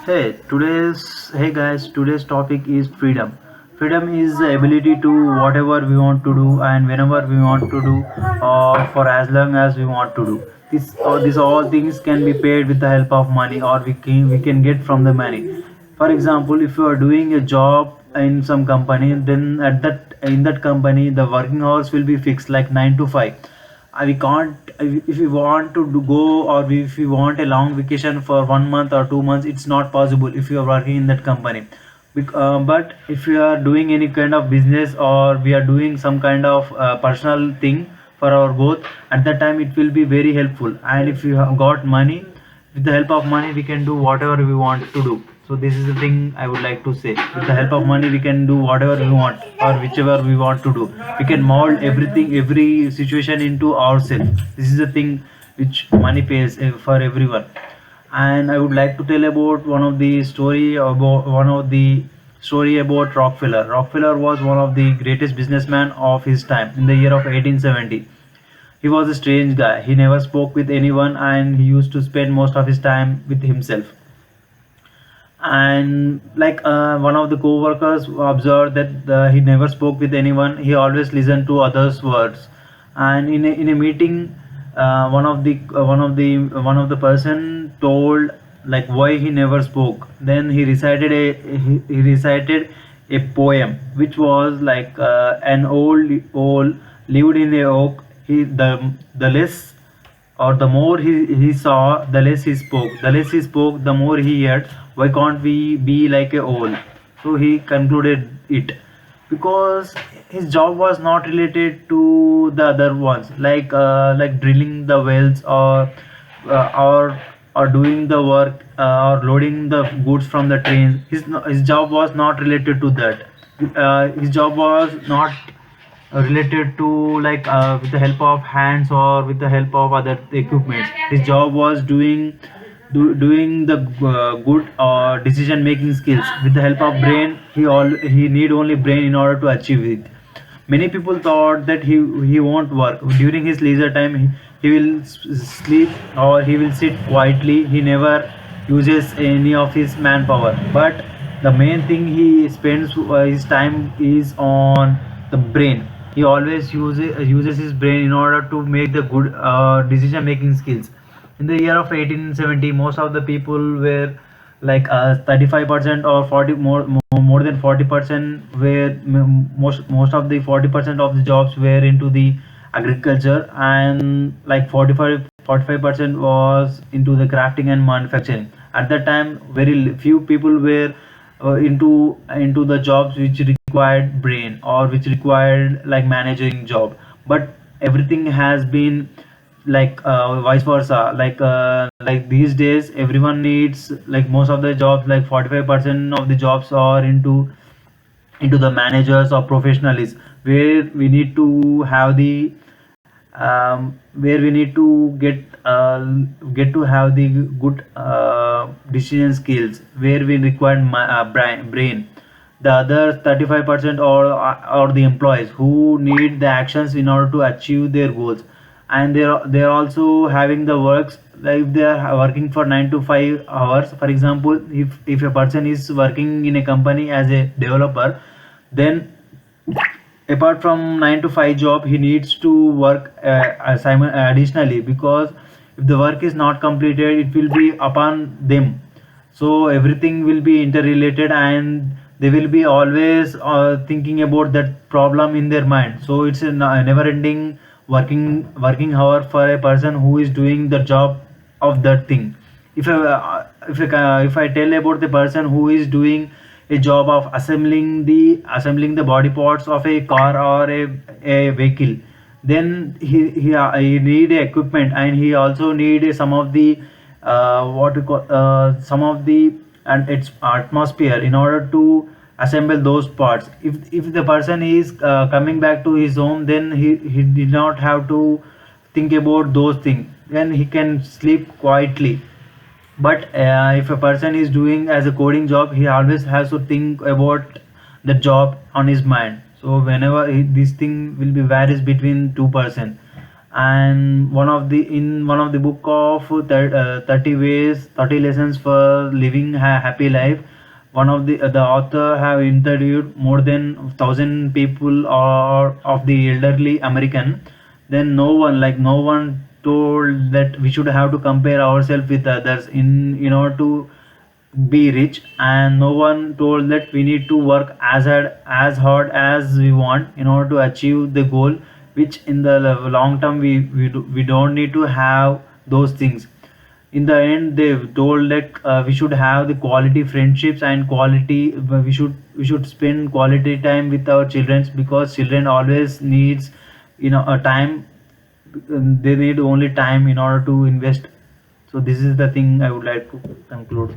Hey guys, today's topic is freedom. Freedom is the ability to whatever we want to do and whenever we want to do, or for as long as we want to do. These all things can be paid with the help of money, or we can get from the money. For example, if you are doing a job in some company, then at that in that company the working hours will be fixed like 9 to 5. We can't, if we want to go, or if we want a long vacation for 1 month or 2 months, it's not possible if you are working in that company. But if we are doing any kind of business, or we are doing some kind of personal thing for our growth, at that time it will be very helpful. And if you have got money, with the help of money we can do whatever we want to do. So this is the thing I would like to say: with the help of money we can do whatever we want, or whichever we want to do. We can mold everything, every situation into ourselves. This is the thing which money pays for everyone. And I would like to tell about one of the story about Rockefeller. Rockefeller was one of the greatest businessmen of his time in the year of 1870. He was a strange guy. He never spoke with anyone, and he used to spend most of his time with himself. And one of the co-workers observed that he never spoke with anyone. He always listened to others words. And in a meeting, one of the person told like why he never spoke. Then he recited a poem which was like, an old owl lived in a oak. The less, or the more he saw, the less he spoke. The less he spoke, the more he heard. Why can't we be like a owl? So he concluded it, because his job was not related to the other ones, like drilling the wells, uh, or or doing the work, or loading the goods from the trains. His job was not related to that. His job was not related to with the help of hands or with the help of other equipments. His job was doing the good decision making skills. With the help of brain, he need only brain in order to achieve it. Many people thought that he won't work during his leisure time. He will sleep, or he will sit quietly. He never uses any of his manpower. But the main thing he spends his time is on the brain. He always uses his brain in order to make the good decision making skills. In the year of 1870, most of the people were 35% or 40 more than 40% were most of the 40% of the jobs were into the agriculture, and like 45% was into the crafting and manufacturing. At that time, very few people were into the jobs which required brain, or which required like managing job. But everything has been vice versa. Like these days everyone needs, like most of the jobs, like 45% of the jobs are into the managers or professionals, where we need to have the where we need to get to have the good decision skills, where we require brain. The other 35% or the employees who need the actions in order to achieve their goals. And they're also having the works, like if they are working for 9 to 5 hours. For example, if a person is working in a company as a developer, then apart from 9 to 5 job, he needs to work additionally, because if the work is not completed, it will be upon them. So everything will be interrelated, and they will be always thinking about that problem in their mind. So it's a never ending working hour for a person who is doing the job of that thing. If I tell about the person who is doing a job of assembling the body parts of a car or a vehicle, then he need equipment, and he also need some of the what we call some of the and its atmosphere in order to assemble those parts. If the person is coming back to his home, then he did not have to think about those things, then he can sleep quietly. But if a person is doing as a coding job, he always has to think about the job on his mind. So whenever this thing will be varies between two person. And one of the book of 30 ways 30 lessons for living a happy life, one of the author have interviewed more than 1,000 people or of the elderly American. Then no one told that we should have to compare ourselves with others in order to be rich, and no one told that we need to work as hard as we want in order to achieve the goal, which in the long term we don't need to have those things. In the end they told that we should have the quality friendships and quality we should spend quality time with our children, because children always needs a time. They need only time in order to invest. So this is the thing I would like to conclude.